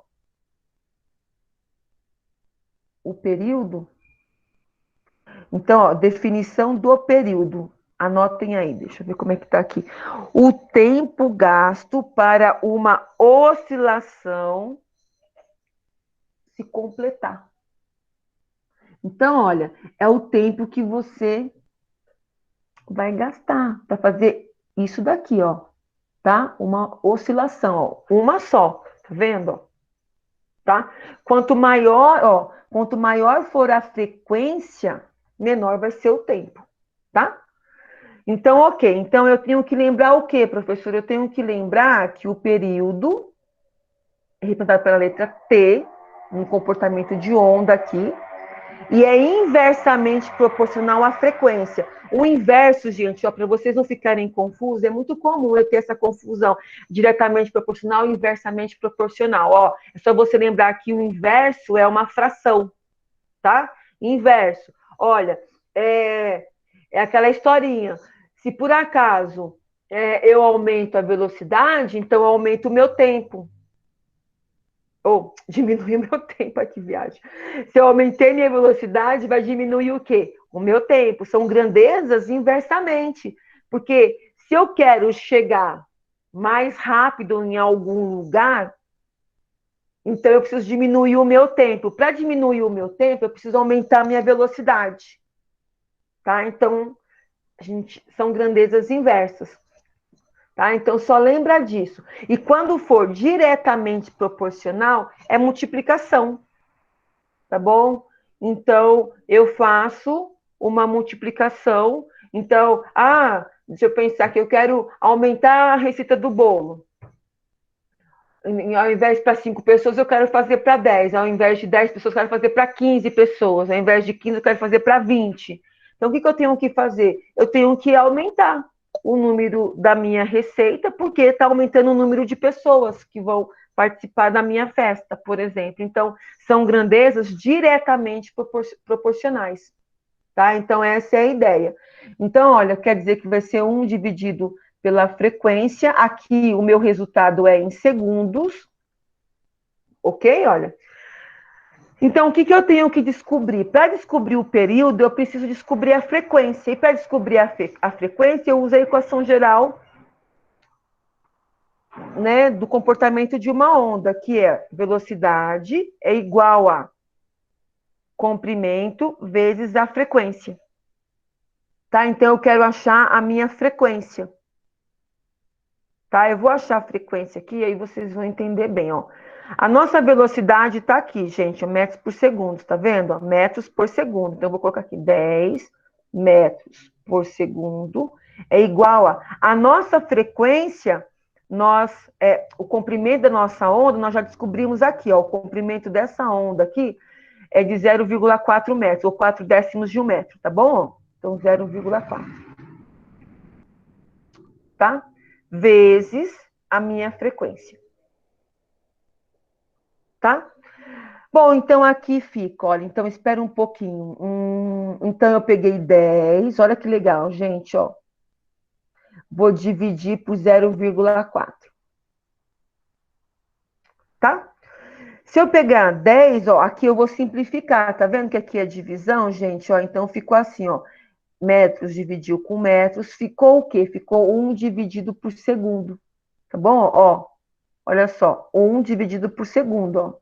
o período. Então, ó, definição do período. Anotem aí, deixa eu ver como é que tá aqui. O tempo gasto para uma oscilação se completar. Então, olha, é o tempo que você vai gastar para fazer isso daqui, ó, tá? Uma oscilação, ó, uma só, tá vendo? Ó? Tá? Quanto maior for a frequência, menor vai ser o tempo, tá? Então, ok. Então, eu tenho que lembrar o quê, professor? Eu tenho que lembrar que o período é representado pela letra T, um comportamento de onda aqui, e é inversamente proporcional à frequência. O inverso, gente, para vocês não ficarem confusos, é muito comum eu ter essa confusão, diretamente proporcional e inversamente proporcional. Ó, é só você lembrar que o inverso é uma fração, tá? Inverso. Olha, é aquela historinha. Se por acaso eu aumento a velocidade, então eu aumento o meu tempo. Ou diminuir o meu tempo, aqui, viagem. Se eu aumentei minha velocidade, vai diminuir o quê? O meu tempo. São grandezas inversamente. Porque se eu quero chegar mais rápido em algum lugar, então eu preciso diminuir o meu tempo. Para diminuir o meu tempo, eu preciso aumentar a minha velocidade. Tá? Então, são grandezas inversas. Tá? Então, só lembra disso. E quando for diretamente proporcional, é multiplicação. Tá bom? Então, eu faço uma multiplicação. Então, deixa eu pensar que eu quero aumentar a receita do bolo. Ao invés para 5 pessoas, eu quero fazer para 10. Ao invés de 10 pessoas, eu quero fazer para 15 pessoas. Ao invés de 15, eu quero fazer para 20. Então, o que eu tenho que fazer? Eu tenho que aumentar o número da minha receita, porque está aumentando o número de pessoas que vão participar da minha festa, por exemplo. Então, são grandezas diretamente proporcionais, tá? Então, essa é a ideia. Então, olha, quer dizer que vai ser 1 dividido pela frequência. Aqui o meu resultado é em segundos. Ok? Olha. Então, o que eu tenho que descobrir? Para descobrir o período, eu preciso descobrir a frequência. E para descobrir a frequência, eu uso a equação geral, né, do comportamento de uma onda, que é velocidade é igual a comprimento vezes a frequência. Tá? Então, eu quero achar a minha frequência. Tá? Eu vou achar a frequência aqui, e aí vocês vão entender bem, ó. A nossa velocidade está aqui, gente, metros por segundo, tá vendo? Metros por segundo. Então, eu vou colocar aqui 10 metros por segundo é igual a nossa frequência, o comprimento da nossa onda, nós já descobrimos aqui, ó, o comprimento dessa onda aqui é de 0,4 metros, ou 4 décimos de um metro, tá bom? Então, 0,4. Tá? Vezes a minha frequência. Tá? Bom, então aqui fica, olha, então espera um pouquinho. Então eu peguei 10, olha que legal, gente, ó. Vou dividir por 0,4. Tá? Se eu pegar 10, ó, aqui eu vou simplificar, tá vendo que aqui é divisão, gente? Ó, então ficou assim, ó. Metros dividiu com metros, ficou o quê? Ficou 1 dividido por segundo. Tá bom? Ó, olha só, 1 dividido por segundo, ó.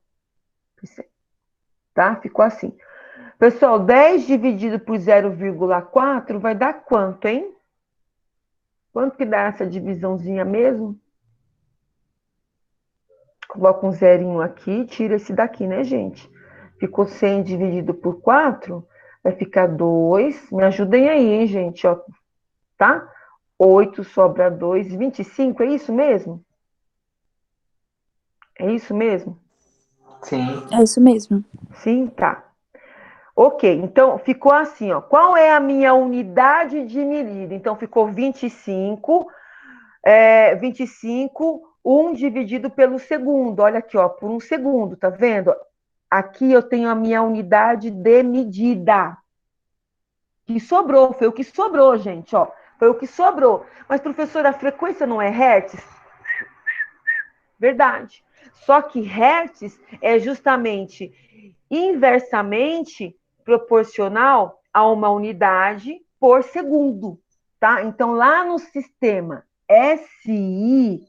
Tá? Ficou assim. Pessoal, 10 dividido por 0,4 vai dar quanto, hein? Quanto que dá essa divisãozinha mesmo? Coloca um zerinho aqui, tira esse daqui, né, gente? Ficou 100 dividido por 4, vai ficar 2. Me ajudem aí, hein, gente, ó. Tá? 8 sobra 2, 25, é isso mesmo? É isso mesmo? Sim. É isso mesmo. Sim, tá. Ok, então ficou assim, ó. Qual é a minha unidade de medida? Então ficou 25, 1 dividido pelo segundo. Olha aqui, ó, por um segundo, tá vendo? Aqui eu tenho a minha unidade de medida. Que sobrou, foi o que sobrou, gente, ó. Foi o que sobrou. Mas, professora, a frequência não é hertz? Verdade. Só que hertz é justamente inversamente proporcional a uma unidade por segundo, tá? Então, lá no sistema SI,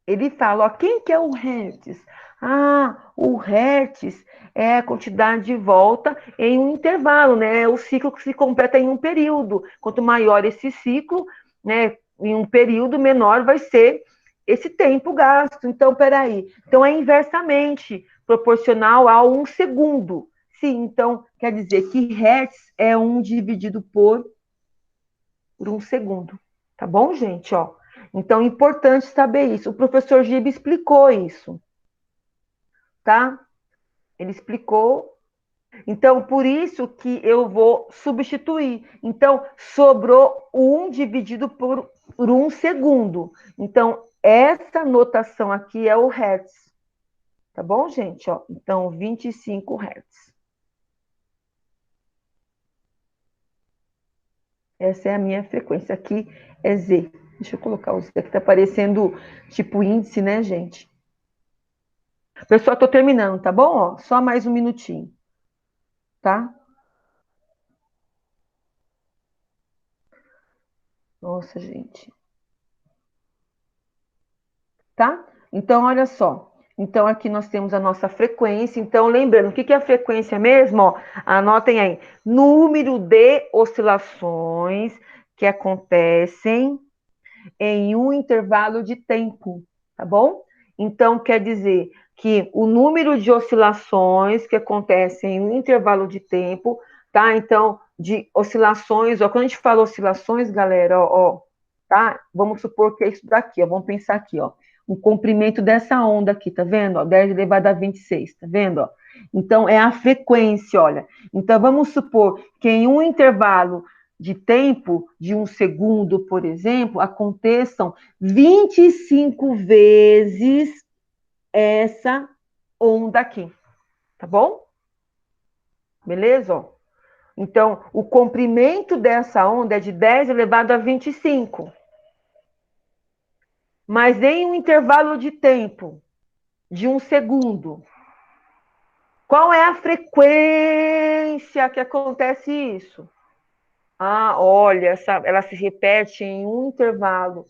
ele fala, ó, quem que é o hertz? Ah, o hertz é a quantidade de volta em um intervalo, né? É o ciclo que se completa em um período. Quanto maior esse ciclo, né, em um período menor vai ser esse tempo gasto. Então, peraí. Então, é inversamente proporcional a um segundo. Sim, então, quer dizer que hertz é 1 dividido por um segundo. Tá bom, gente? Ó. Então, é importante saber isso. O professor Gibe explicou isso. Tá? Ele explicou. Então, por isso que eu vou substituir. Então, sobrou 1 dividido por 1 segundo. Então, essa notação aqui é o hertz. Tá bom, gente? Ó, então, 25 hertz. Essa é a minha frequência. Aqui é Z. Deixa eu colocar o Z aqui. Tá aparecendo tipo índice, né, gente? Pessoal, tô terminando, tá bom? Ó, só mais um minutinho. Tá? Nossa, gente. Tá? Então, olha só. Então, aqui nós temos a nossa frequência. Então, lembrando, o que é a frequência mesmo? Ó, anotem aí. Número de oscilações que acontecem em um intervalo de tempo, tá bom? Então, quer dizer que o número de oscilações que acontecem em um intervalo de tempo, tá? Então, de oscilações, ó, quando a gente fala oscilações, galera, ó, tá? Vamos supor que é isso daqui, ó, vamos pensar aqui, ó, o comprimento dessa onda aqui, tá vendo? Ó, 10 elevado a 26, tá vendo? Ó? Então, é a frequência, olha. Então, vamos supor que em um intervalo de tempo, de um segundo, por exemplo, aconteçam 25 vezes essa onda aqui, tá bom? Beleza? Ó. Então, o comprimento dessa onda é de 10 elevado a 25. Mas em um intervalo de tempo de 1 segundo. Qual é a frequência que acontece isso? Ah, olha, ela se repete em um intervalo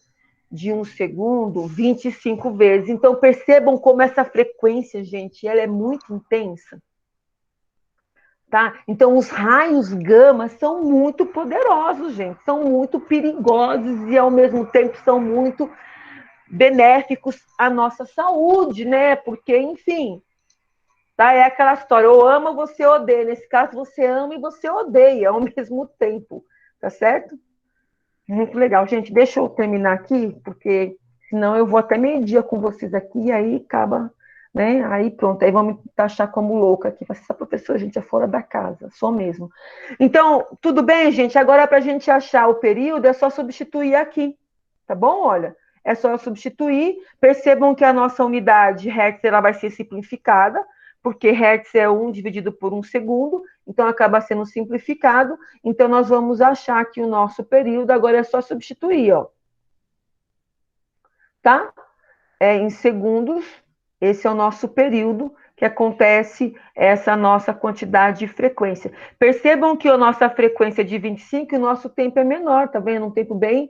de 1 segundo 25 vezes. Então, percebam como essa frequência, gente, ela é muito intensa. Tá? Então, os raios gama são muito poderosos, gente. São muito perigosos e, ao mesmo tempo, são muito benéficos à nossa saúde, né? Porque, enfim, tá? É aquela história, ou ama ou você odeia. Nesse caso, você ama e você odeia ao mesmo tempo, tá certo? Muito legal. Gente, deixa eu terminar aqui, porque senão eu vou até meio-dia com vocês aqui, e aí acaba, né? Aí pronto, aí vão me taxar como louca aqui. Essa professora, gente, é fora da casa, só mesmo. Então, tudo bem, gente? Agora, para a gente achar o período, é só substituir aqui, tá bom? Olha, é só substituir. Percebam que a nossa unidade Hertz ela vai ser simplificada, porque Hertz é 1 dividido por 1 segundo, então acaba sendo simplificado. Então, nós vamos achar aqui o nosso período, agora é só substituir, ó. Tá? Em segundos, esse é o nosso período, que acontece essa nossa quantidade de frequência. Percebam que a nossa frequência é de 25 e o nosso tempo é menor, tá vendo? Um tempo bem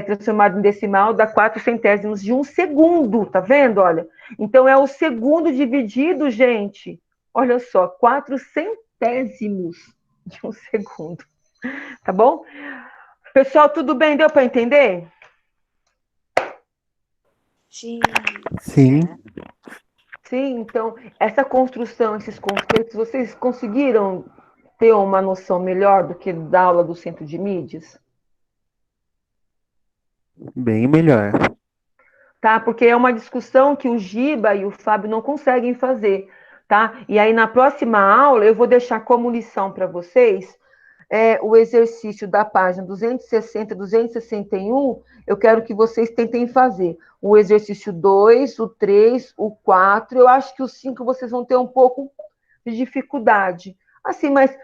transformado em decimal, dá 4 centésimos de 1 segundo, tá vendo? Olha, então é o segundo dividido, gente, olha só, 4 centésimos de 1 segundo, tá bom? Pessoal, tudo bem? Deu para entender? Sim. Sim. Sim, então, essa construção, esses conceitos, vocês conseguiram ter uma noção melhor do que da aula do centro de mídias? Bem melhor. Tá? Porque é uma discussão que o Giba e o Fábio não conseguem fazer, tá? E aí, na próxima aula, eu vou deixar como lição para vocês o exercício da página 260, 261, eu quero que vocês tentem fazer. O exercício 2, o 3, o 4, eu acho que o 5 vocês vão ter um pouco de dificuldade. Assim, mas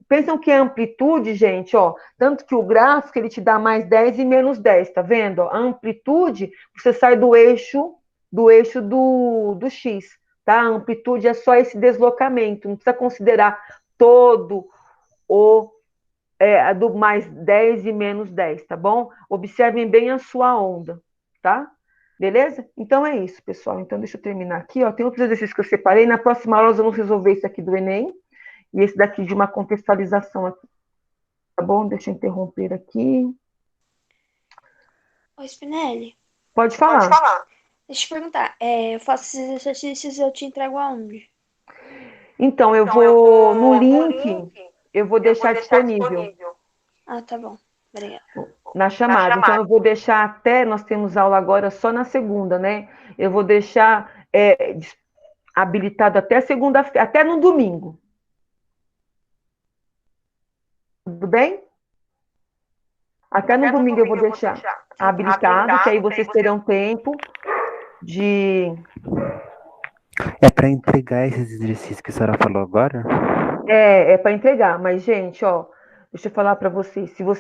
pensam que a amplitude, gente, ó, tanto que o gráfico ele te dá mais 10 e menos 10, tá vendo? A amplitude, você sai do eixo do X, tá? A amplitude é só esse deslocamento, não precisa considerar todo do mais 10 e menos 10, tá bom? Observem bem a sua onda, tá? Beleza? Então é isso, pessoal. Então deixa eu terminar aqui, ó. Tem outros exercícios que eu separei. Na próxima aula nós vamos resolver esse aqui do Enem e esse daqui de uma contextualização aqui, tá bom? Deixa eu interromper aqui. Ô, Spinelli, Pode falar. deixa eu te perguntar. Eu faço esses exercícios e eu te entrego aonde? Então, eu vou no link, eu vou deixar disponível Ah, tá bom. Obrigada. na chamada. Então, eu vou deixar nós temos aula agora só na segunda, né? Eu vou deixar habilitado até segunda-feira, até no domingo. Tudo bem? Até no domingo eu vou deixar habilitado, que aí vocês terão tempo de... É para entregar esses exercícios que a senhora falou agora? É para entregar, mas, gente, ó, deixa eu falar para vocês, se você